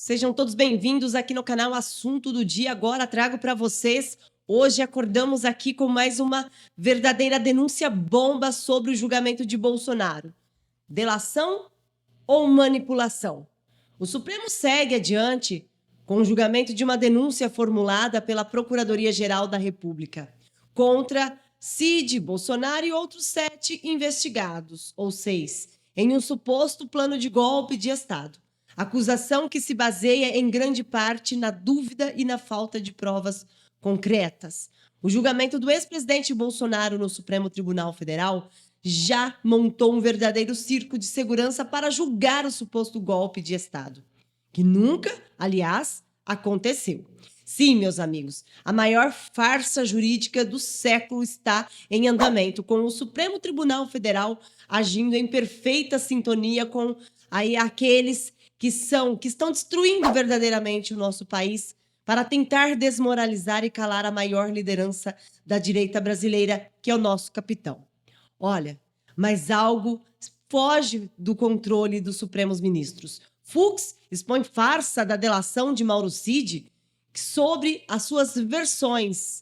Sejam todos bem-vindos aqui no canal Assunto do Dia. Agora trago para vocês, hoje acordamos aqui com mais uma verdadeira denúncia bomba sobre o julgamento de Bolsonaro. Delação ou manipulação? O Supremo segue adiante com o julgamento de uma denúncia formulada pela Procuradoria-Geral da República contra Cid, Bolsonaro e outros 7 investigados, ou 6, em um suposto plano de golpe de Estado. Acusação que se baseia em grande parte na dúvida e na falta de provas concretas. O julgamento do ex-presidente Bolsonaro no Supremo Tribunal Federal já montou um verdadeiro circo de segurança para julgar o suposto golpe de Estado, que nunca, aliás, aconteceu. Sim, meus amigos, a maior farsa jurídica do século está em andamento, com o Supremo Tribunal Federal agindo em perfeita sintonia com aqueles que estão destruindo verdadeiramente o nosso país para tentar desmoralizar e calar a maior liderança da direita brasileira, que é o nosso capitão. Olha, mas algo foge do controle dos Supremos Ministros. Fux expõe farsa da delação de Mauro Cid sobre as suas versões.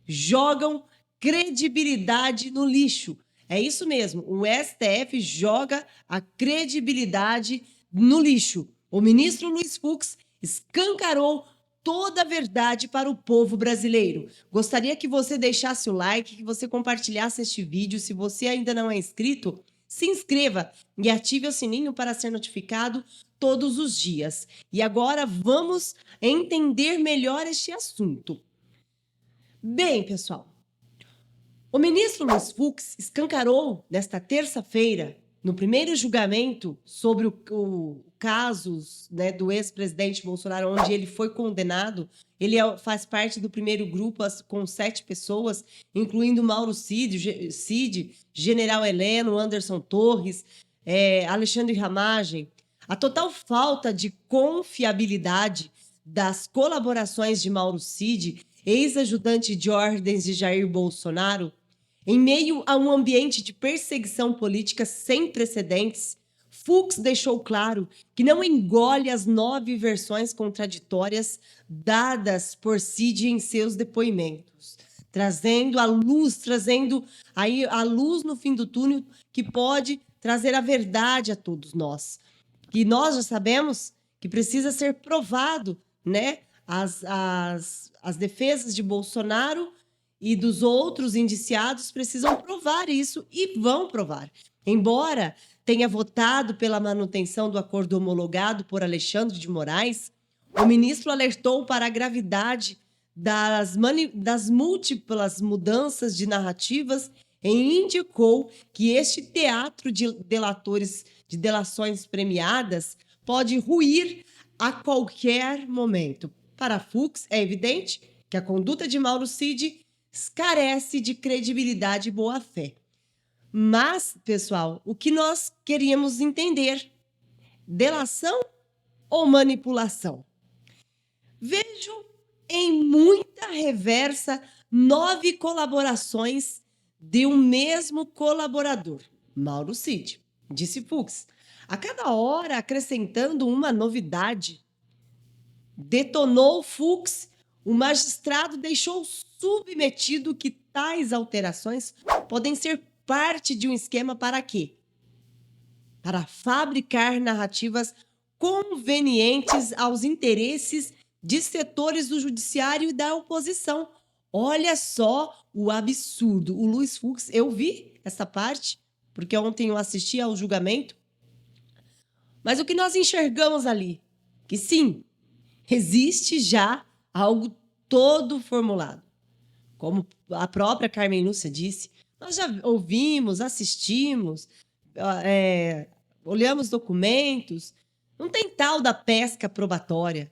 Jogam credibilidade no lixo. É isso mesmo, o STF joga a credibilidade no lixo. O ministro Luiz Fux escancarou toda a verdade para o povo brasileiro. Gostaria que você deixasse o like, que você compartilhasse este vídeo. Se você ainda não é inscrito, se inscreva e ative o sininho para ser notificado todos os dias. E agora vamos entender melhor este assunto. Bem, pessoal, o ministro Luiz Fux escancarou nesta terça-feira, no primeiro julgamento sobre o casos, né, do ex-presidente Bolsonaro, onde ele foi condenado. Ele faz parte do primeiro grupo com 7 pessoas, incluindo Mauro Cid, General Heleno, Anderson Torres, Alexandre Ramagem. A total falta de confiabilidade das colaborações de Mauro Cid, ex-ajudante de ordens de Jair Bolsonaro, em meio a um ambiente de perseguição política sem precedentes, Fux deixou claro que não engole as 9 versões contraditórias dadas por Cid em seus depoimentos, trazendo a luz no fim do túnel, que pode trazer a verdade a todos nós. Que nós já sabemos que precisa ser provado, né? As defesas de Bolsonaro e dos outros indiciados precisam provar isso e vão provar. Embora tenha votado pela manutenção do acordo homologado por Alexandre de Moraes, o ministro alertou para a gravidade das múltiplas mudanças de narrativas e indicou que este teatro de delações premiadas pode ruir a qualquer momento. Para Fux, é evidente que a conduta de Mauro Cid carece de credibilidade e boa-fé. Mas, pessoal, o que nós queríamos entender? Delação ou manipulação? Vejo em muita reversa 9 colaborações de um mesmo colaborador, Mauro Cid, disse Fux. A cada hora acrescentando uma novidade. Detonou Fux. O magistrado deixou submetido que tais alterações podem ser parte de um esquema para quê? Para fabricar narrativas convenientes aos interesses de setores do judiciário e da oposição. Olha só o absurdo. O Luiz Fux, eu vi essa parte, porque ontem eu assisti ao julgamento, mas o que nós enxergamos ali? Que sim, existe já algo todo formulado. Como a própria Carmen Lúcia disse, nós já ouvimos, assistimos, olhamos documentos, não tem tal da pesca probatória.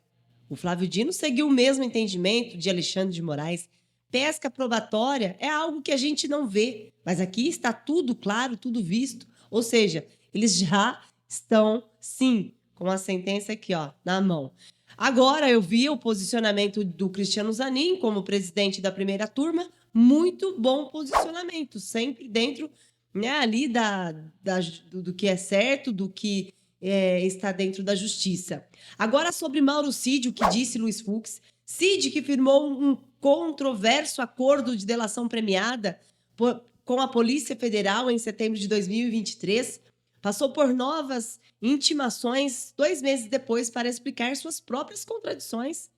O Flávio Dino seguiu o mesmo entendimento de Alexandre de Moraes. Pesca probatória é algo que a gente não vê, mas aqui está tudo claro, tudo visto. Ou seja, eles já estão, sim, com a sentença aqui, ó, na mão. Agora eu vi o posicionamento do Cristiano Zanin como presidente da primeira turma, muito bom posicionamento, sempre dentro, né, ali do que é certo, do que está dentro da justiça. Agora, sobre Mauro Cid, o que disse Luiz Fux. Cid, que firmou um controverso acordo de delação premiada com a Polícia Federal em setembro de 2023, passou por novas intimações 2 meses depois para explicar suas próprias contradições.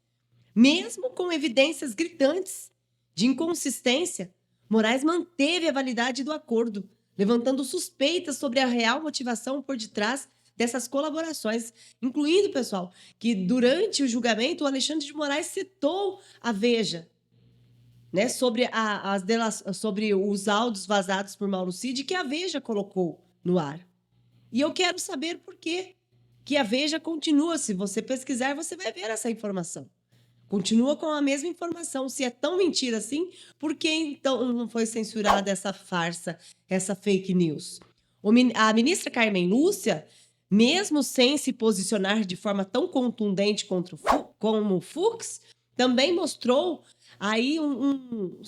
Mesmo com evidências gritantes de inconsistência, Moraes manteve a validade do acordo, levantando suspeitas sobre a real motivação por detrás dessas colaborações, incluindo, pessoal, que durante o julgamento o Alexandre de Moraes citou a Veja, né, sobre os áudios vazados por Mauro Cid que a Veja colocou no ar. E eu quero saber por quê que a Veja continua. Se você pesquisar, você vai ver essa informação. Continua com a mesma informação. Se é tão mentira assim, por que então não foi censurada essa farsa, essa fake news? A ministra Carmen Lúcia, mesmo sem se posicionar de forma tão contundente como o Fux, também mostrou aí um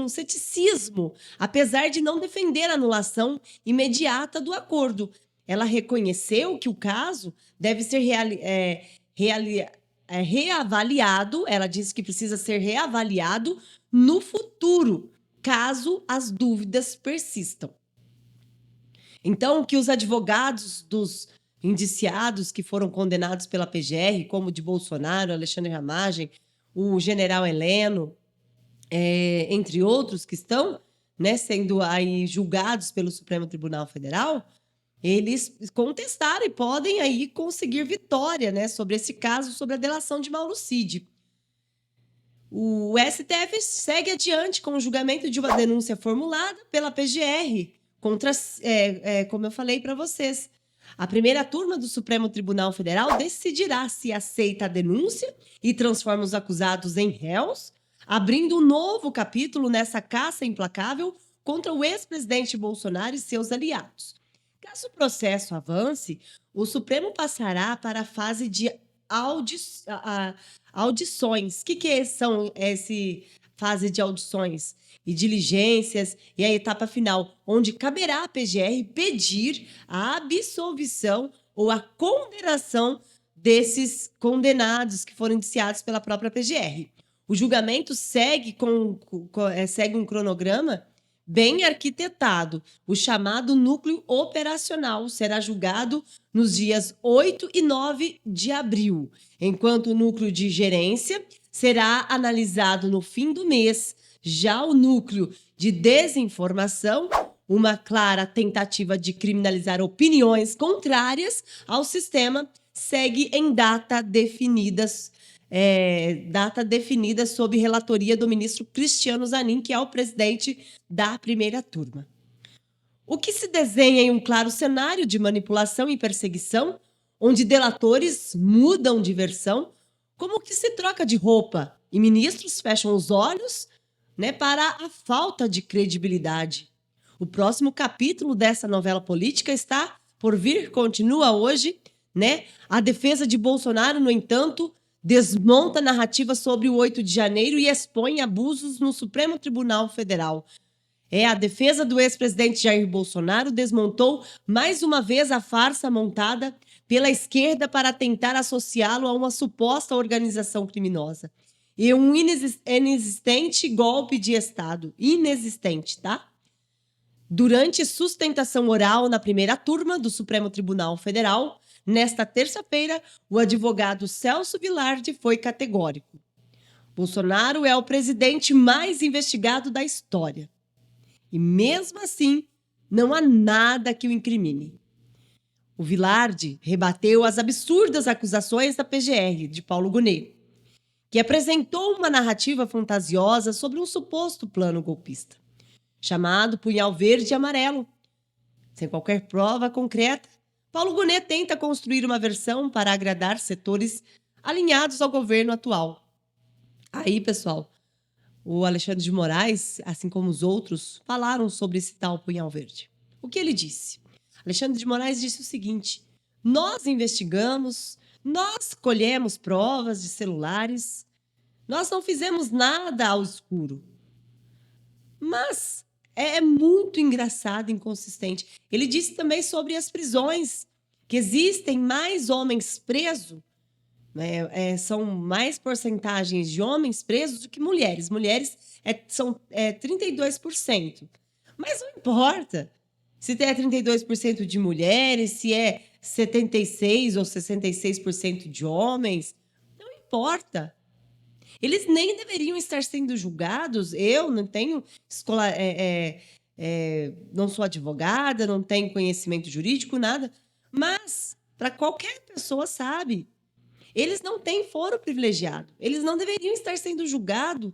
ceticismo, apesar de não defender a anulação imediata do acordo. Ela reconheceu que o caso deve ser reavaliado, ela disse que precisa ser reavaliado no futuro, caso as dúvidas persistam. Então, que os advogados dos indiciados que foram condenados pela PGR, como o de Bolsonaro, Alexandre Ramagem, o general Heleno, entre outros que estão, né, sendo aí julgados pelo Supremo Tribunal Federal, eles contestaram e podem aí conseguir vitória, né, sobre esse caso, sobre a delação de Mauro Cid. O STF segue adiante com o julgamento de uma denúncia formulada pela PGR contra, como eu falei para vocês. A primeira turma do Supremo Tribunal Federal decidirá se aceita a denúncia e transforma os acusados em réus, abrindo um novo capítulo nessa caça implacável contra o ex-presidente Bolsonaro e seus aliados. Caso o processo avance, o Supremo passará para a fase de audições. O que são essa fase de audições e diligências e a etapa final, onde caberá à PGR pedir a absolvição ou a condenação desses condenados que foram indiciados pela própria PGR. O julgamento segue um cronograma bem arquitetado. O chamado núcleo operacional será julgado nos dias 8 e 9 de abril, enquanto o núcleo de gerência será analisado no fim do mês. Já o núcleo de desinformação, uma clara tentativa de criminalizar opiniões contrárias ao sistema, segue em data definida sob relatoria do ministro Cristiano Zanin, que é o presidente da primeira turma. O que se desenha em um claro cenário de manipulação e perseguição, onde delatores mudam de versão, como que se troca de roupa e ministros fecham os olhos, né, para a falta de credibilidade. O próximo capítulo dessa novela política está por vir, continua hoje, né? A defesa de Bolsonaro, no entanto, desmonta a narrativa sobre o 8 de janeiro e expõe abusos no Supremo Tribunal Federal. A defesa do ex-presidente Jair Bolsonaro desmontou mais uma vez a farsa montada pela esquerda para tentar associá-lo a uma suposta organização criminosa. E um inexistente golpe de Estado. Inexistente, tá? Durante sustentação oral na primeira turma do Supremo Tribunal Federal, nesta terça-feira, o advogado Celso Vilardi foi categórico. Bolsonaro é o presidente mais investigado da história. E mesmo assim, não há nada que o incrimine. O Vilardi rebateu as absurdas acusações da PGR, de Paulo Gonet, que apresentou uma narrativa fantasiosa sobre um suposto plano golpista, chamado Punhal Verde e Amarelo. Sem qualquer prova concreta, Paulo Gonet tenta construir uma versão para agradar setores alinhados ao governo atual. Aí, pessoal, o Alexandre de Moraes, assim como os outros, falaram sobre esse tal Punhal Verde. O que ele disse? Alexandre de Moraes disse o seguinte: nós investigamos, nós colhemos provas de celulares, nós não fizemos nada ao escuro. Mas é muito engraçado e inconsistente. Ele disse também sobre as prisões que existem mais homens presos, né, são mais porcentagens de homens presos do que mulheres. Mulheres são 32%. Mas não importa se é 32% de mulheres, se é 76% ou 66% de homens, não importa. Eles nem deveriam estar sendo julgados. Eu não tenho escola, não sou advogada, não tenho conhecimento jurídico, nada. Mas, para qualquer pessoa sabe, eles não têm foro privilegiado. Eles não deveriam estar sendo julgados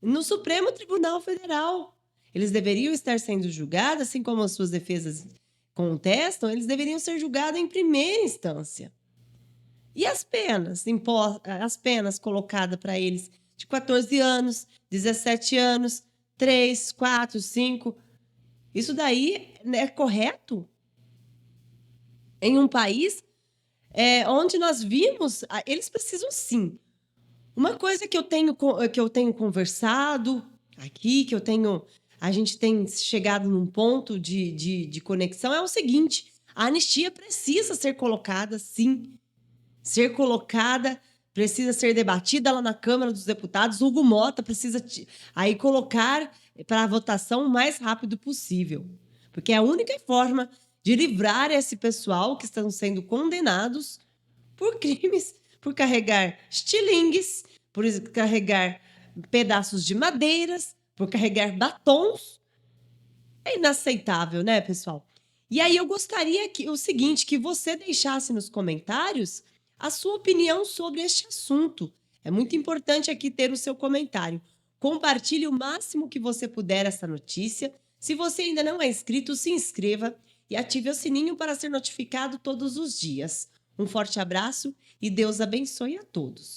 no Supremo Tribunal Federal. Eles deveriam estar sendo julgados, assim como as suas defesas contestam, eles deveriam ser julgados em primeira instância. E as penas? As penas colocadas para eles de 14 anos, 17 anos, 3, 4, 5. Isso daí é correto? Em um país onde nós vimos, eles precisam sim. Uma coisa que eu tenho conversado aqui, a gente tem chegado num ponto de conexão, é o seguinte: a anistia precisa ser colocada, sim. Ser colocada, precisa ser debatida lá na Câmara dos Deputados. Hugo Mota precisa aí colocar para a votação o mais rápido possível, porque é a única forma de livrar esse pessoal que estão sendo condenados por crimes, por carregar estilingues, por carregar pedaços de madeiras, por carregar batons. É inaceitável, né, pessoal? E aí eu gostaria que você deixasse nos comentários a sua opinião sobre este assunto. É muito importante aqui ter o seu comentário. Compartilhe o máximo que você puder essa notícia. Se você ainda não é inscrito, se inscreva e ative o sininho para ser notificado todos os dias. Um forte abraço e Deus abençoe a todos.